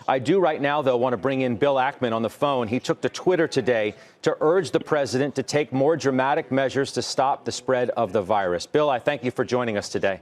I do right now, though, want to bring in Bill Ackman on the phone. He took to Twitter today to urge the president to take more dramatic measures to stop the spread of the virus. Bill, I thank you for joining us today.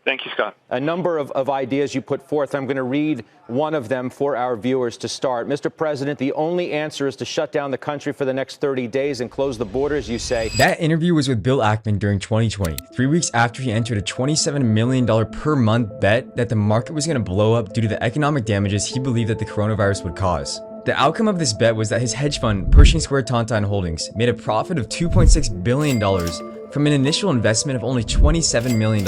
Thank you, Scott. A number of ideas you put forth. I'm going to read one of them for our viewers to start. Mr. President, the only answer is to shut down the country for the next 30 days and close the borders, you say. That interview was with Bill Ackman during 2020, 3 weeks after he entered a $27 million per month bet that the market was going to blow up due to the economic damages he believed that the coronavirus would cause. The outcome of this bet was that his hedge fund, Pershing Square Tontine Holdings, made a profit of $2.6 billion from an initial investment of only $27 million,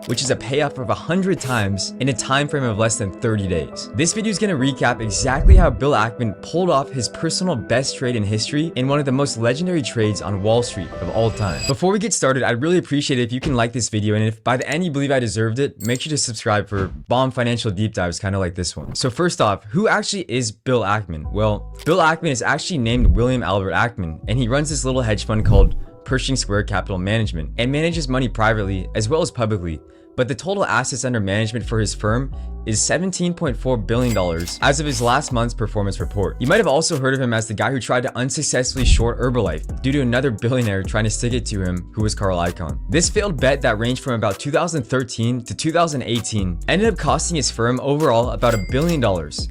which is a payoff of 100 times in a time frame of less than 30 days. This video is going to recap exactly how Bill Ackman pulled off his personal best trade in history in one of the most legendary trades on Wall Street of all time. Before we get started, I'd really appreciate it if you can like this video, and if by the end you believe I deserved it, make sure to subscribe for bomb financial deep dives kind of like this one. So first off, who actually is Bill Ackman? Well, Bill Ackman is actually named William Albert Ackman, and he runs this little hedge fund called Pershing Square Capital Management and manages money privately as well as publicly, but the total assets under management for his firm is $17.4 billion as of his last month's performance report. You might have also heard of him as the guy who tried to unsuccessfully short Herbalife due to another billionaire trying to stick it to him, who was Carl Icahn. This failed bet that ranged from about 2013 to 2018 ended up costing his firm overall about $1 billion,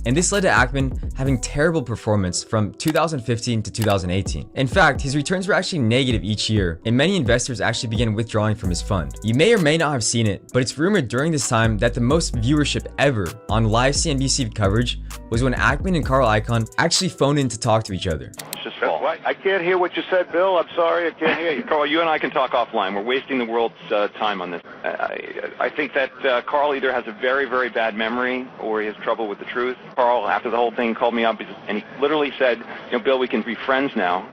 and this led to Ackman having terrible performance from 2015 to 2018. In fact, his returns were actually negative each year, and many investors actually began withdrawing from his fund. You may or may not have seen it, but it's rumored during this time that the most viewership ever on live CNBC coverage was when Ackman and Carl Icahn actually phoned in to talk to each other. It's just false. I can't hear what you said, Bill. I'm sorry, I can't hear you. Carl, you and I can talk offline. We're wasting the world's time on this. I think that Carl either has a very, very bad memory or he has trouble with the truth. Carl, after the whole thing, called me up and he literally said, you know, Bill, we can be friends now.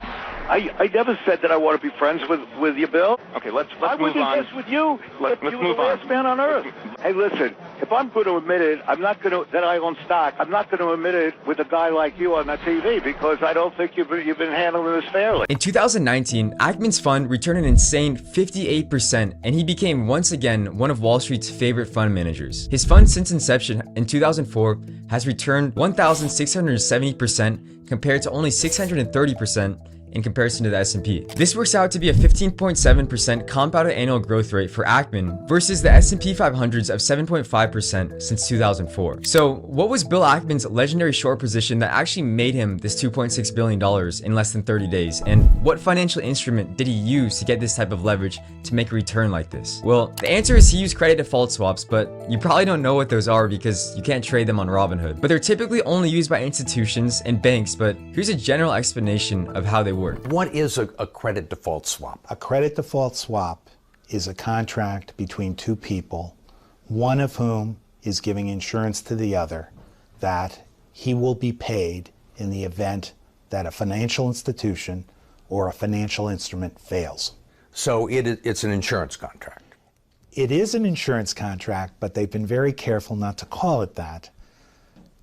I never said that I want to be friends with you, Bill. Okay, let's move on. I would do this with you. Let's you move were the last man on earth. Hey, listen, if I'm going to admit it, I'm not going to, that I own stock, I'm not going to admit it with a guy like you on the TV because I don't think you've been handling this fairly. In 2019, Ackman's fund returned an insane 58%, and he became once again one of Wall Street's favorite fund managers. His fund since inception in 2004 has returned 1,670% compared to only 630% in comparison to the S&P. This works out to be a 15.7% compounded annual growth rate for Ackman versus the S&P 500's of 7.5% since 2004. So what was Bill Ackman's legendary short position that actually made him this $2.6 billion in less than 30 days? And what financial instrument did he use to get this type of leverage to make a return like this? Well, the answer is he used credit default swaps, but you probably don't know what those are because you can't trade them on Robinhood. But they're typically only used by institutions and banks, but here's a general explanation of how they work. What is a credit default swap? A credit default swap is a contract between two people, one of whom is giving insurance to the other that he will be paid in the event that a financial institution or a financial instrument fails. So it's an insurance contract. It is an insurance contract, but they've been very careful not to call it that,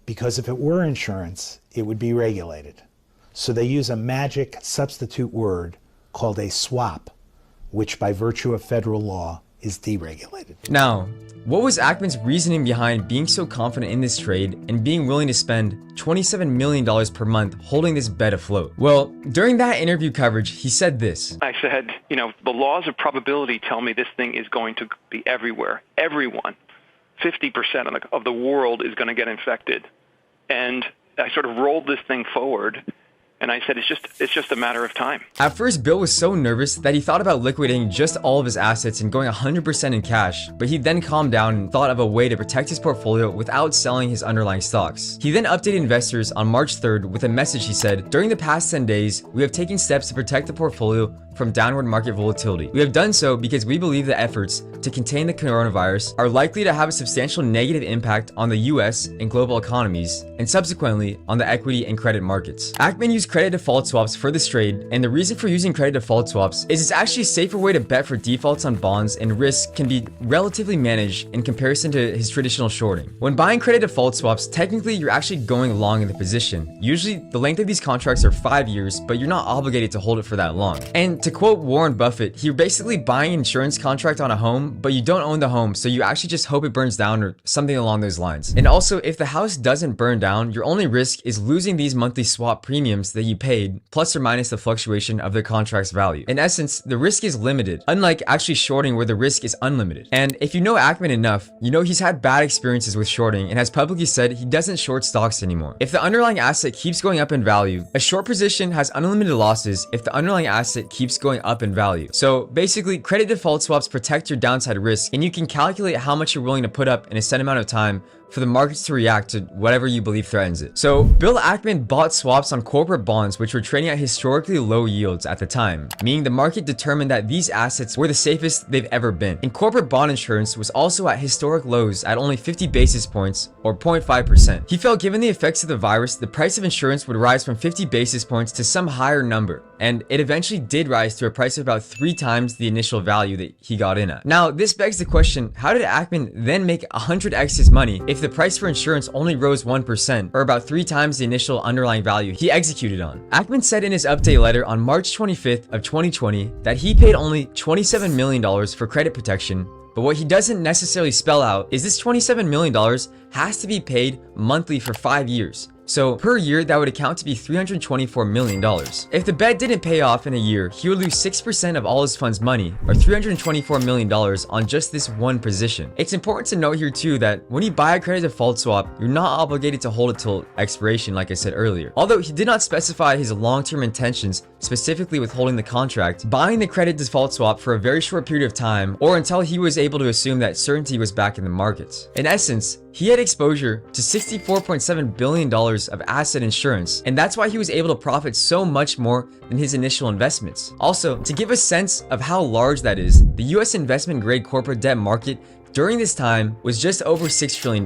because if it were insurance, it would be regulated. So they use a magic substitute word called a swap, which by virtue of federal law is deregulated. Now, what was Ackman's reasoning behind being so confident in this trade and being willing to spend $27 million per month holding this bet afloat? Well, during that interview coverage, he said this. I said, you know, the laws of probability tell me this thing is going to be everywhere. Everyone, 50% of the world is going to get infected. And I sort of rolled this thing forward. And I said, it's just a matter of time. At first, Bill was so nervous that he thought about liquidating just all of his assets and going 100% in cash, but he then calmed down and thought of a way to protect his portfolio without selling his underlying stocks. He then updated investors on March 3rd with a message. He said, during the past 10 days, we have taken steps to protect the portfolio from downward market volatility. We have done so because we believe the efforts to contain the coronavirus are likely to have a substantial negative impact on the US and global economies, and subsequently on the equity and credit markets. Ackman used credit default swaps for this trade, and the reason for using credit default swaps is it's actually a safer way to bet for defaults on bonds, and risk can be relatively managed in comparison to his traditional shorting. When buying credit default swaps, technically you're actually going long in the position. Usually the length of these contracts are 5 years, but you're not obligated to hold it for that long. And to quote Warren Buffett, you're basically buying an insurance contract on a home, but you don't own the home, so you actually just hope it burns down or something along those lines. And also, if the house doesn't burn down, your only risk is losing these monthly swap premiums that you paid, plus or minus the fluctuation of the contract's value. In essence, the risk is limited, unlike actually shorting where the risk is unlimited. And if you know Ackman enough, you know he's had bad experiences with shorting and has publicly said he doesn't short stocks anymore. If the underlying asset keeps going up in value, a short position has unlimited losses if the underlying asset keeps going up in value. So basically, credit default swaps protect your downside risk, and you can calculate how much you're willing to put up in a set amount of time for the markets to react to whatever you believe threatens it. So Bill Ackman bought swaps on corporate bonds which were trading at historically low yields at the time, meaning the market determined that these assets were the safest they've ever been. And corporate bond insurance was also at historic lows at only 50 basis points or 0.5%. He felt given the effects of the virus, the price of insurance would rise from 50 basis points to some higher number, and it eventually did rise to a price of about 3 times the initial value that he got in at. Now, this begs the question, how did Ackman then make 100x his money if the price for insurance only rose 1%, or about 3 times the initial underlying value he executed on? Ackman said in his update letter on March 25th of 2020 that he paid only $27 million for credit protection, but what he doesn't necessarily spell out is this $27 million has to be paid monthly for 5 years. So per year, that would account to be $324 million. If the bet didn't pay off in a year, he would lose 6% of all his fund's money, or $324 million on just this one position. It's important to note here too that when you buy a credit default swap, you're not obligated to hold it till expiration like I said earlier. Although he did not specify his long-term intentions specifically with holding the contract, buying the credit default swap for a very short period of time or until he was able to assume that certainty was back in the markets. In essence, he had exposure to $64.7 billion of asset insurance, and that's why he was able to profit so much more than his initial investments. Also, to give a sense of how large that is, the US investment grade corporate debt market during this time was just over $6 trillion.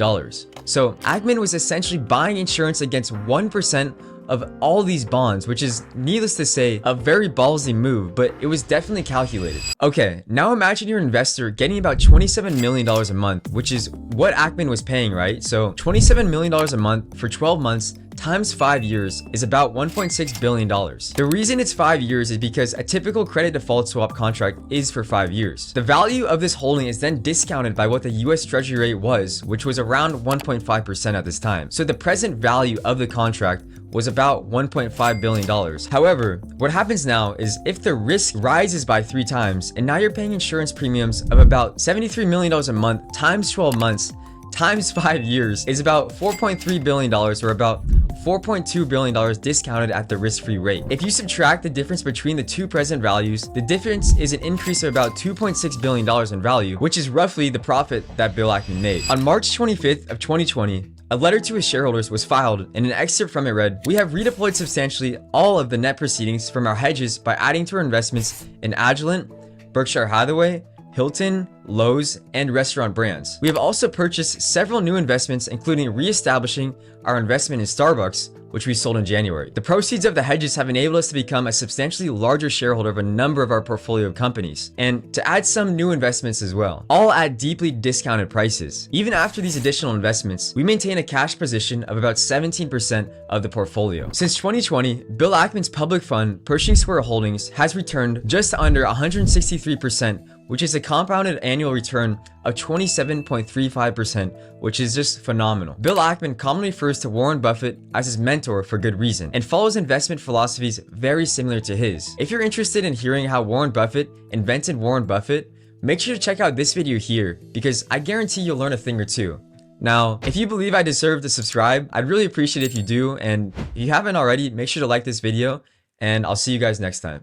So Ackman was essentially buying insurance against 1% of all these bonds, which is, needless to say, a very ballsy move, but it was definitely calculated. Okay, now imagine you're an investor getting about $27 million a month, which is what Ackman was paying, right? So $27 million a month for 12 months times 5 years is about $1.6 billion. The reason it's 5 years is because a typical credit default swap contract is for 5 years. The value of this holding is then discounted by what the US Treasury rate was, which was around 1.5% at this time. So the present value of the contract was about $1.5 billion. However, what happens now is if the risk rises by 3 times, and now you're paying insurance premiums of about $73 million a month times 12 months times 5 years is about $4.3 billion, or about $4.2 billion discounted at the risk-free rate. If you subtract the difference between the two present values, the difference is an increase of about $2.6 billion in value, which is roughly the profit that Bill Ackman made. On March 25th of 2020, a letter to his shareholders was filed, and an excerpt from it read, "We have redeployed substantially all of the net proceedings from our hedges by adding to our investments in Agilent, Berkshire Hathaway, Hilton, Lowe's, and restaurant brands. We have also purchased several new investments, including re-establishing our investment in Starbucks, which we sold in January. The proceeds of the hedges have enabled us to become a substantially larger shareholder of a number of our portfolio of companies, and to add some new investments as well, all at deeply discounted prices. Even after these additional investments, we maintain a cash position of about 17% of the portfolio. Since 2020, Bill Ackman's public fund, Pershing Square Holdings, has returned just under 163%, which is a compounded annual return of 27.35%, which is just phenomenal. Bill Ackman commonly refers to Warren Buffett as his mentor for good reason, and follows investment philosophies very similar to his. If you're interested in hearing how Warren Buffett invented Warren Buffett, make sure to check out this video here, because I guarantee you'll learn a thing or two. Now, if you believe I deserve to subscribe, I'd really appreciate it if you do, and if you haven't already, make sure to like this video, and I'll see you guys next time.